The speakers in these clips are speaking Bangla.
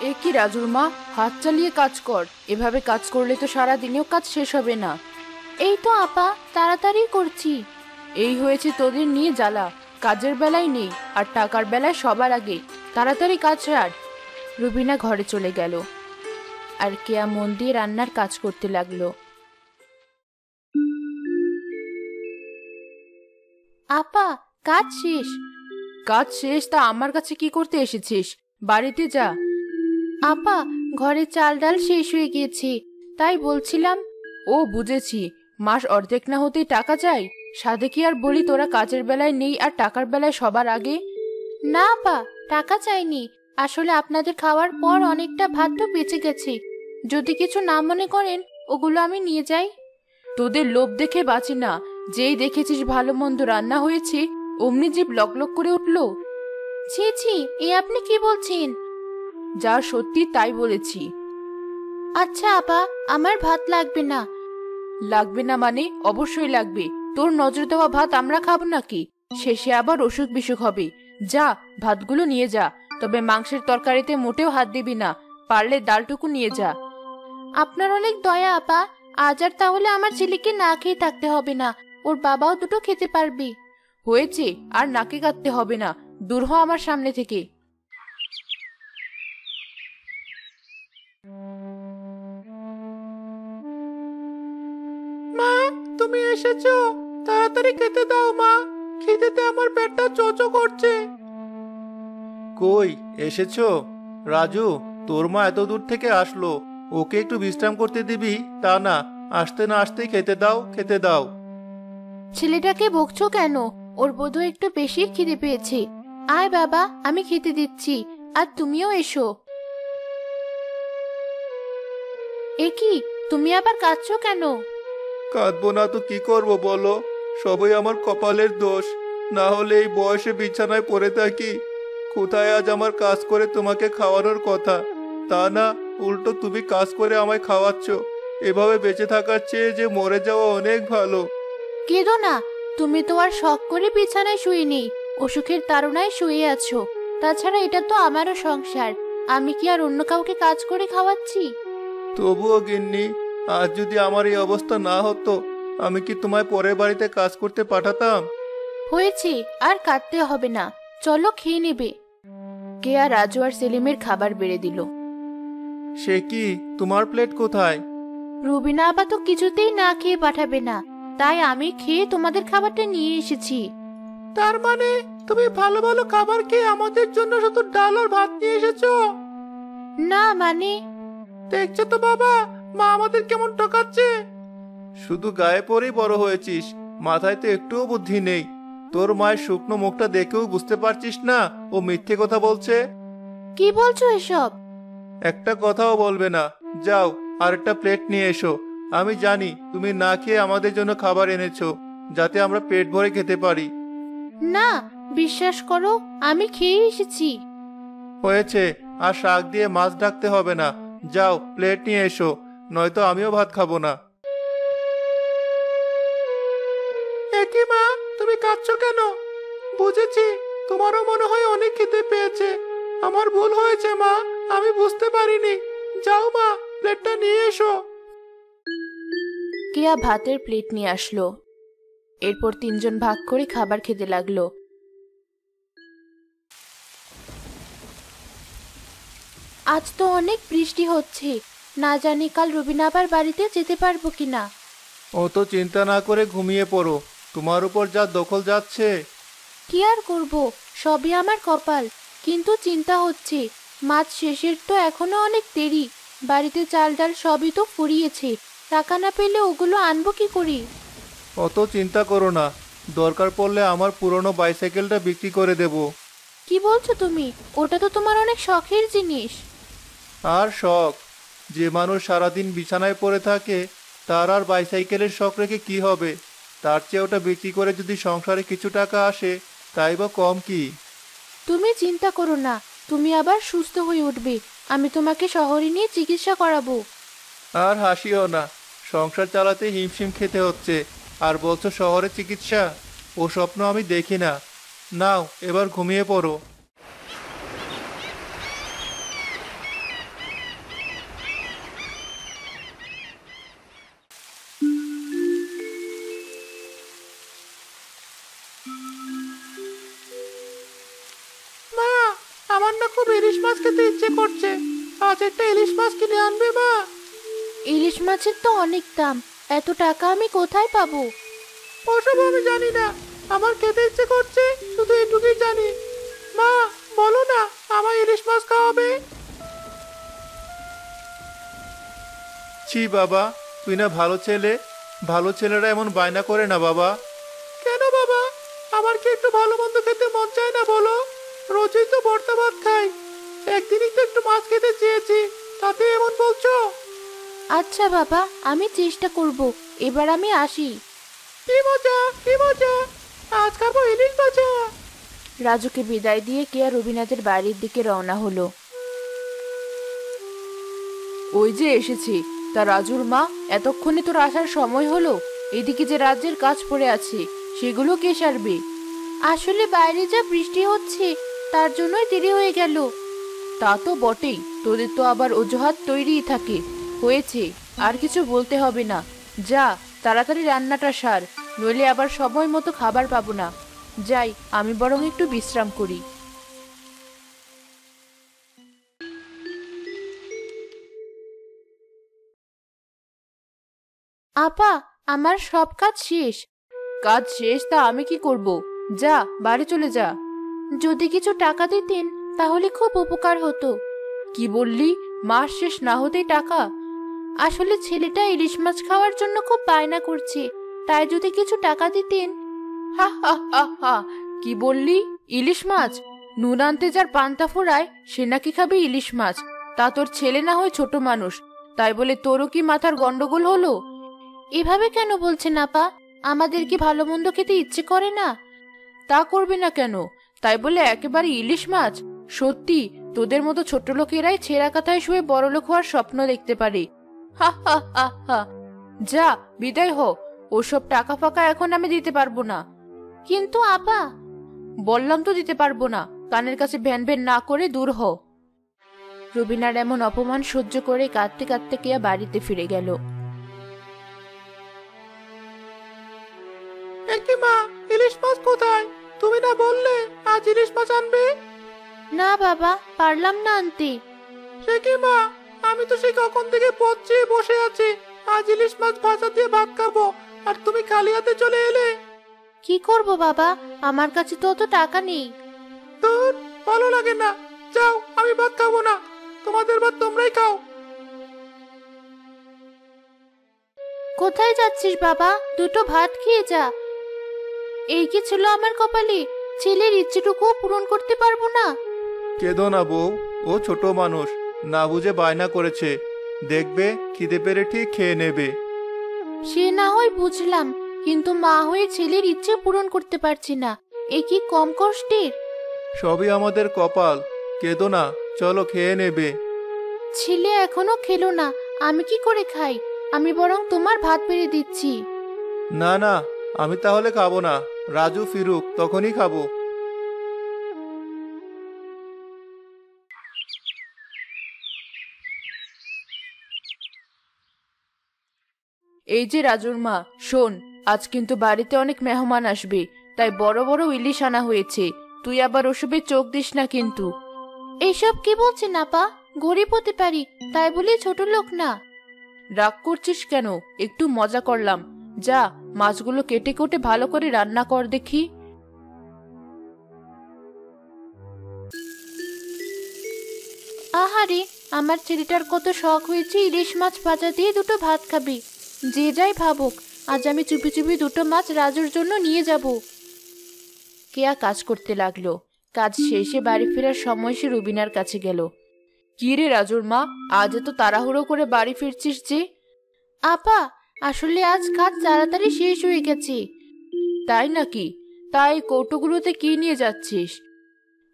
এ কি রাজুর মা, হাত চালিয়ে কাজ কর। এভাবে কাজ করলে তো সারা দিনেও কাজ শেষ হবে না। এই তো আপা, তাড়াতাড়ি করছি। এই হয়েছে তোদের নিয়ে জ্বালা, কাজের বেলায় নেই আর টাকার বেলায় সবার আগে। তাড়াতাড়ি কাজ সার। রুবিনা ঘরে চলে গেল আর কেয়া মন দিয়ে রান্নার কাজ করতে লাগলো। আপা, কাজ শেষ। কাজ শেষ তা আমার কাছে কি করতে এসেছিস? বাড়িতে যা। আপা, ঘরে চাল ডাল শেষ হয়ে গিয়েছে, তাই বলছিলাম। ও বুঝেছি, মাস অর্ধেক না হতেই টাকা চাই। সাধে কি আর বলি তোরা কাজের বেলায় নেই আর টাকার বেলায় সবার আগে? না আপা, টাকা চাইনি। আসলে আপনাদের খাওয়ার পর অনেকটা ভাত তো বেঁচে গেছে, যদি কিছু না মনে করেন ওগুলো আমি নিয়ে যাই। তোদের লোভ দেখে বাঁচি না। যেই দেখেছিস ভালো মন্দ রান্না হয়েছে অমনি জিভ লক লক করে উঠলো। ছি ছি, এ আপনি কি বলছেন? যা সত্যি তাই বলেছি। আচ্ছা আপা, আমার ভাত লাগবে না। লাগবে না মানে? অবশ্যই লাগবে। তোর নজর দেওয়া ভাত আমরা খাবো নাকি? শেষে আবার অসুখ বিসুখ হবে। যা, ভাতগুলো নিয়ে যা। তবে মাংসের তরকারিতে মোটেও হাত দিবি না। পারলে ডালটুকু নিয়ে যা। আপনার অনেক দয়া আপা। আজ আর তাহলে আমার ছেলেকে না খেয়ে থাকতে হবে না, ওর বাবাও দুটো খেতে পারবে। হয়েছে, আর নাকে কাটতে হবে না। দূর হ আমার সামনে থেকে। মা, তুমি এসেছো? তাড়াতাড়ি খেতে দাও মা, খিদেতে আমার পেটটা চোচো করছে। কই এসেছো? রাজু, তোর মা এত দূর থেকে আসলো, ওকে একটু বিশ্রাম করতে দিবি? তা না, আসতে না আসতেই খেতে দাও, খেতে দাও। ছেলেটাকে বকছো কেন? ওর বোধহয় একটু বেশি খিদে পেয়েছে। আয় বাবা, আমি খেতে দিচ্ছি, আর তুমিও এসো। এ কি, তুমি আবার কাঁদছো কেন? কাঁদবো না তো কি করবো বলো? সবই আমার কপালের দোষ। না হলে এই বয়সে বিছানায় পড়ে থাকি। কোথায় আজ আমার কাজ করে তোমাকে খাওয়ানোর কথা, তা না উল্টো তুমি কাজ করে আমায় খাওয়াচ্ছ। এভাবে বেঁচে থাকার চেয়ে যে মরে যাওয়া অনেক ভালো। কেঁদো না, তুমি তো আর শখ করে বিছানায় শুইনি, অসুখের তাড়নায় শুয়ে আছো। তাছাড়া এটা তো আমারও সংসার, আমি কি আর অন্য কাউকে কাজ করে খাওয়াচ্ছি? তবুও গিন্নি, আজ যদি আমার এই অবস্থা না হতো, আমি কি তোমায় পরের বাড়িতে কাজ করতে পাঠাতাম? হয়েছে, আর কাঁদতে হবে না, চলো খেয়ে নেবে। কেয়া রাজু আর সেলিমের খাবার বেড়ে দিল। সে কি, তোমার প্লেট কোথায়? রুবিনা আপা তো কিছুতেই না খেয়ে পাঠাবে না, তাই আমি খেয়ে তোমাদের খাবারটা নিয়ে এসেছি। তার মানে তুমি ভালো ভালো খাবার খেয়ে আমাদের জন্য শুধু ডাল আর ভাত নিয়ে এসেছো? না মানে? দেখছো তো বাবা, মা আমাদের কেমন ঠকাচ্ছে। শুধু গায়ে পরেই বড় হয়েছিস, মাথায় তো একটুও বুদ্ধি নেই। তোর মায়ের শুকনো মুখটা দেখেও বুঝতে পারছিস না ও মিথ্যে কথা বলছে? কি বলছো এসব? একটা কথাও বলবে না। যাও, আর একটা প্লেট নিয়ে এসো। আমি জানি তুমি না খেয়ে আমাদের জন্য খাবার এনেছো, যাতে আমরা পেট ভরে খেতে পারি। না, বিশ্বাস করো, আমি খেয়ে এসেছি। হয়েছে, আর শাক দিয়ে মাছ ঢাকতে হবে না। যাও, প্লেট নিয়ে এসো, নয়তো আমিও ভাত খাবো না। একই মা, তুমি কাঁদছো কেন? বুঝেছি, তোমারও মনে হয় অনেক খেতে পেয়েছে। আমার ভুল হয়েছে মা, আমি বুঝতে পারিনি। যাও মা, প্লেটটা নিয়ে এসো। কেয়া ভাতের প্লেট নিয়ে আসলো। এরপর তিনজন ভাগ করে খাবার খেতে লাগলো। আজ তো অনেক বৃষ্টি হচ্ছে, না জানি কাল রুবিনা আবার বাড়িতে যেতে পারবো কিনা। অত চিন্তা না করে ঘুমিয়ে পড়ো, তোমার উপর যা দখল যাচ্ছে। কি আর করব, সবই আমার কপাল। কিন্তু চিন্তা হচ্ছে, মাছ শেষের তো এখনো অনেক দেরি। বাড়িতে চাল ডাল সবই তো ফুরিয়েছে, টাকা না পেলে ওগুলো আনবো কি করি? অত চিন্তা করো না, দরকার পড়লে আমার পুরনো বাইসাইকেলটা বিক্রি করে দেব। কি বলছো তুমি? ওটা তো তোমার অনেক শখের জিনিস। আর শখ? যে মানুষ সারাদিন বিছানায় পড়ে থাকে, তার আর বাইসাইকেলের শখ রেখে কি হবে? তার চেয়ে ওটা বিক্রি করে যদি সংসারে কিছু টাকা আসে, তাই বা কম কি? তুমি চিন্তা করো না, তুমি আবার সুস্থ হয়ে উঠবে। আমি তোমাকে শহরে নিয়ে চিকিৎসা করাবো। আর হাসিও না, সংসার চালাতে হিমশিম খেতে হচ্ছে, আর বলছো শহরে চিকিৎসা? ও স্বপ্ন আমি দেখি না। নাও, এবার ঘুমিয়ে পড়ো। ইচ্ছে করছে। আজ একটা ইলিশ মাছ কিনে আনবে মা। ইলিশ মাছের তো অনেক দাম, এত টাকা আমি কোথায় পাবো? ওসব আমি জানি না, আমার খেতে ইচ্ছে করছে, শুধু এটুকুই জানি। মা, বলো না, আমার ইলিশ মাছ খাওয়াবে। ছি বাবা, তুই না ভালো ছেলে, ভালো ছেলেরা এমন বায়না করে না বাবা। কেন বাবা, আমার কি একটু ভালো মন্দ খেতে মন চায় না বলো? রোজই তো ভর্তা ভাত খাই, একদিনই তো একটু মাছ খেতে চেয়েছি, তাতে এমন বলছো? আচ্ছা বাবা, আমি চেষ্টা করব, এবার আমি আসি। কি মজা, কি মজা, আজ খাবো ইলিশ ভাজা। রাজুকে বিদায় দিয়ে কেয়া রবিনাথের বাড়ির দিকে রওনা হলো। ওই যে এসেছি। তা রাজুর মা, এতক্ষণে তোর আসার সময় হলো? এদিকে যে রাজ্যের কাজ পড়ে আছে, সেগুলো কে সারবে? আসলে বাইরে যা বৃষ্টি হচ্ছে, তার জন্যই দেরি হয়ে গেল। তা তো বটেই, তোদের তো আবার অজুহাত তৈরিই থাকে। হয়েছে, আর কিছু বলতে হবে না। যা, তাড়াতাড়ি রান্নাটা সার, নইলে আবার সময় মতো খাবার পাবো না। যাই, আমি বরং একটু বিশ্রাম করি। আপা, আমার সব কাজ শেষ। কাজ শেষ? তা আমি কি করব? যা, বাড়ি চলে যা। যদি কিছু টাকা দিতেন তাহলে খুব উপকার হতো। কি বললি? মাস শেষ না হতেই টাকা? আসলে ছেলেটা ইলিশ মাছ খাওয়ার জন্য খুব বায়না করছে, তাই যদি কিছু টাকা দিতেন। হা হা হা হা, কি বললি? ইলিশ মাছ? নুন আনতে যার পান্তা ফোড়ায় সে নাকি খাবে ইলিশ মাছ? তা তোর ছেলে না হয় ছোট মানুষ, তাই বলে তোরও কি মাথার গন্ডগোল হলো? এভাবে কেন বলছেন আপা? আমাদের কি ভালো মন্দ খেতে ইচ্ছে করে না? তা করবে না কেন? তাই বলে একেবারে ইলিশ মাছ? সত্যি, তোদের মতো ছোট লোকেরাই ছেঁড়া কাঁথায় শুয়ে বড়লোক হওয়ার স্বপ্ন দেখতে পারে। হা হা হা হা, যা, বিদায় হ। ওসব টাকা ফাকা এখন আমি দিতে পারবো না। কিন্তু আপা, বললাম তো দিতে পারবো না। কানের কাছে ভ্যান ভ্যান না করে দূর হ। রবিনার এমন অপমান সহ্য করে কাঁদতে কাঁদতে কেয়া বাড়িতে ফিরে গেল। মা, ইলিশ মাছ কোথায়? তুমি না বললে আজ ইলিশ মাছ আনবে? না বাবা, পারলাম না আনতে। সে কি মা, আমি তো সেই কখন থেকে পথ চেয়ে বসে আছি, আজ ইলিশ মাছ ভাজা দিয়ে ভাত খাবো, আর তুমি খালি হাতে চলে এলে। কি করব বাবা, আমার কাছে তো অত টাকা নেই। তোর ভালো লাগে না? যাও, আমি ভাত খাবো না, তোমাদের ভাত তোমরাই খাও। কোথায় যাচ্ছিস বাবা? দুটো ভাত খেয়ে যা। এই কি ছিল আমার কপালে? ছেলের ইচ্ছেটুকু পূরণ করতে পারবো না। কেঁদো না বউ, ও ছোট মানুষ, না বুঝে বায়না করেছে, দেখবে খিদে পেরে ঠিক খেয়ে নেবে। সে না হয় বুঝলাম, কিন্তু মা হয়ে ছেলের ইচ্ছে পূরণ করতে পারছি না, এ কি কম কষ্টের? সবই আমাদের কপাল, কেঁদো না, চলো খেয়ে নেবে। ছেলে এখনো খেলো না, আমি কি করে খাই? আমি বরং তোমার ভাত বেড়ে দিচ্ছি। না না, আমি তাহলে খাবো না, রাজু ফিরুক তখনই খাবো। এই যে রাজুর মা, শোন, আজ কিন্তু বাড়িতে অনেক মেহমান আসবে, তাই বড় বড় ইলিশ আনা হয়েছে। তুই আবার ওসবে চোখ দিস না কিন্তু। এইসব কি বলছেন আপা? গরিব হতে পারি, তাই বলে ছোট লোক না। রাগ করছিস কেন? একটু মজা করলাম। যা, মাছগুলো কেটে কেটে ভালো করে রান্না কর দেখি। আহারে, আমার ছেলেটার কত শখ হয়েছে ইলিশ মাছ ভাজা দিয়ে দুটো ভাত খাবে। যে যাই ভাবুক, আজ আমি চুপি চুপি দুটো মাছ রাজুর জন্য নিয়ে যাব। কেয়া কাজ করতে লাগলো। কাজ শেষে বাড়ি ফেরার সময় সে রুবিনার কাছে গেল। কি রে রাজুর মা, আজ এত তাড়াহুড়ো করে বাড়ি ফিরছিস যে? আপা, আসলে আজ কাজ তাড়াতাড়ি শেষ হয়ে গেছে। তাই নাকি? তাই কৌটোগুলোতে কি নিয়ে যাচ্ছিস?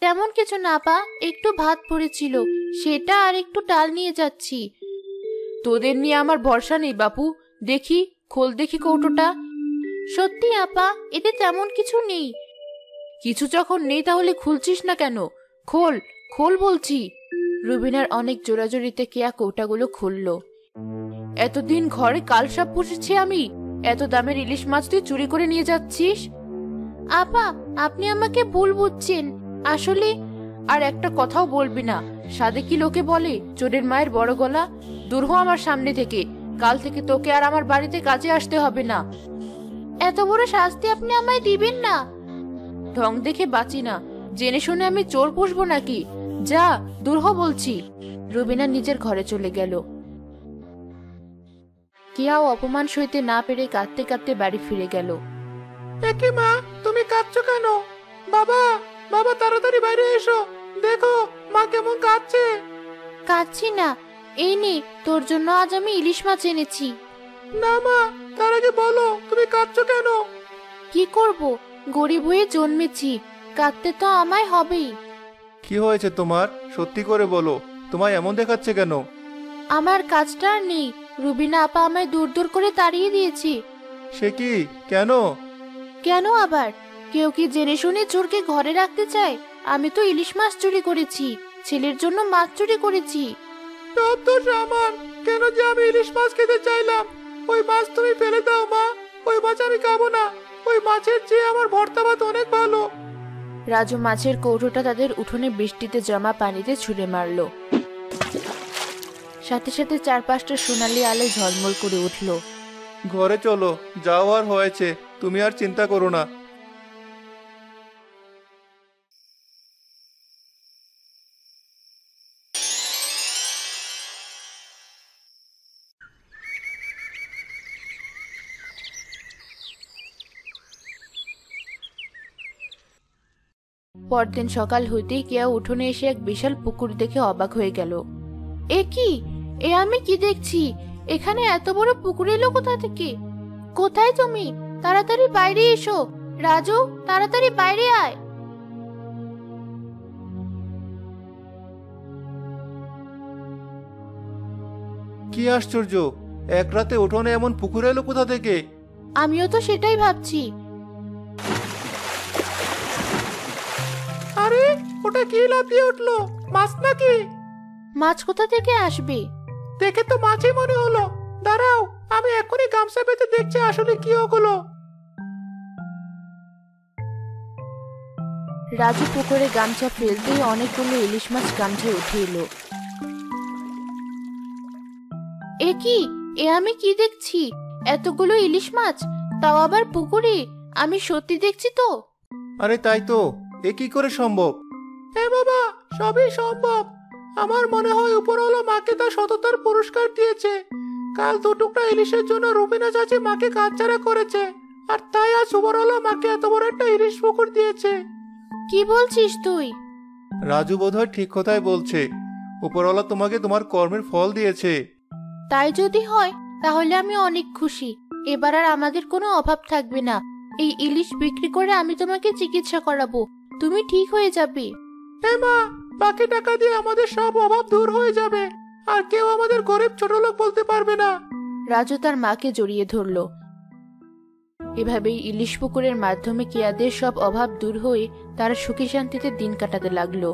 তেমন কিছু না আপা, একটু ভাত পড়েছিল, সেটা আর একটু ডাল নিয়ে যাচ্ছি। তোদের নিয়ে আমার ভরসা নেই বাপু। দেখি, খোল দেখি কৌটোটা। সত্যি আপা, এতে তেমন কিছু নেই। কিছু যখন নেই তাহলে খুলছিস না কেন? খোল, খোল বলছি। রুবিনার অনেক জোরাজোরিতে কেয়া কৌটাগুলো খুলল। এতদিন ঘরে কালসাপ পুষেছি আমি, এত দামের ইলিশ মাছ তুই চুরি করে নিয়ে যাচ্ছিস? আপা, আপনি আমাকে ভুল বুঝছেন। আসলে আর একটা কথাও বলবি না, সাদে কি লোকে বলে চোরের মায়ের বড় গলা? দূর হ আমার সামনে থেকে। কাল থেকে তোকে আর আমার বাড়িতে কাজে আসতে হবে না। এত বড় শাস্তি আপনি আমায় দিবেন না? ঢং দেখে বাঁচি না, জেনে শুনে আমি চোর পুষবো নাকি? যা, দূর হ বলছি। রুবিনা নিজের ঘরে চলে গেল। কেয়াও অপমান সইতে না পেরে কাঁদতে কাঁদতে বাড়ি ফিরে গেল। একে মা, তুমি কাঁদছো কেন? বাবা, বাবা তাড়াতাড়ি বাইরে এসো, দেখো মা কেমন কাঁদছে। কাঁদছি না, এই নে তোর জন্য আজ আমি ইলিশ মাছ এনেছি। না মা, তার আগে বলো তুমি কাঁদছো কেন? কি করব, গরিব হয়ে জন্মেছি, কাঁদতে তো আমায় হবেই। কি হয়েছে তোমার? সত্যি করে বলো, তোমায় এমন দেখাচ্ছে কেন? আমার কাজটা আর নেই, রুবিনা আপা আমায় দূর দূর করে তাড়িয়ে দিয়েছি। সে কি? কেন? কেন আবার? কেউ কি জেনে শুনে চোরকে ঘরে রাখতে চায়? আমি তো ইলিশ মাছ চুরি করেছি, ছেলের জন্য মাছ চুরি করেছি। সব দোষ আমার। কেন যে আমি ইলিশ মাছ খেতে চাইলাম? ওই মাছ তুমি ফেলে দাও মা, ওই মাছ আমি খাবো না। ওই মাছের চেয়ে আমার ভর্তা ভাত অনেক ভালো। রাজু মাছের কৌটোটা তাদের উঠোনে বৃষ্টিতে জমা পানিতে ছুঁড়ে মারল। সাথে সাথে চারপাশটা সোনালি আলো ঝলমল করে উঠল। ঘরে চলো, যা হওয়ার হয়েছে, তুমি আর চিন্তা করো না। পরদিন সকাল হইতেই কেয়া উঠোনে এসে এক বিশাল পুকুর দেখে অবাক হয়ে গেল। এ কি, এ আমি কি দেখছি? এখানে এত বড় পুকুর এলো কোথা থেকে? কোথায় তুমি? তাড়াতাড়ি বাইরে এসো। রাজু, তাড়াতাড়ি বাইরে আয়। কি আশ্চর্য, এক রাতে উঠোনে এমন পুকুর এলো কোথা থেকে? আমিও তো সেটাই ভাবছি। আরে, ওটা কি লাফিয়ে উঠলো? মাছ নাকি? মাছ কোথা থেকে আসবে? দেখে তো মাছই মনে হলো। দাঁড়াও, আমি এখনই গামছা পেতে দেখছি আসলে কি হলো। রাজু পুকুরে গামছা ফেলতেই অনেকগুলো ইলিশ মাছ গামছায় উঠে এলো। এ কি, এ আমি কি দেখছি? এতগুলো ইলিশ মাছ, তাও আবার পুকুরে। আমি সত্যি দেখছি তো? আরে তাই তো, এ কি করে সম্ভব? হ্যাঁ বাবা, সবই সম্ভব। আমার মনে হয় উপরওয়ালা মাকে তার সততার পুরস্কার দিয়েছে। কাল 2 টুকরা ইলিশের জন্য রুবিনা চাচি মাকে কাজছাড়া করেছে, আর তাই আজ উপরওয়ালা মাকে এত বড় একটা ইলিশ পুকুর দিয়েছে। কি বলছিস তুই? রাজু বোধহয় ঠিক কথাই বলছে। উপরওয়ালা তোমাকে তোমার কর্মের ফল দিয়েছে। তাই যদি হয় তাহলে আমি অনেক খুশি। এবার আর আমাদের কোনো অভাব থাকবে না। এই ইলিশ বিক্রি করে আমি তোমাকে চিকিৎসা করাবো, তুমি ঠিক হয়ে যাবে। হ্যাঁ মা, বাকি টাকা দিয়ে আমাদের সব অভাব দূর হয়ে যাবে, আর কেউ আমাদের গরিব ছোটলোক বলতে পারবে না। রাজু তার মাকে জড়িয়ে ধরল। এভাবেই ইলিশ পুকুরের মাধ্যমে কেয়াদের সব অভাব দূর হয়ে তারা সুখী শান্তিতে দিন কাটাতে লাগলো।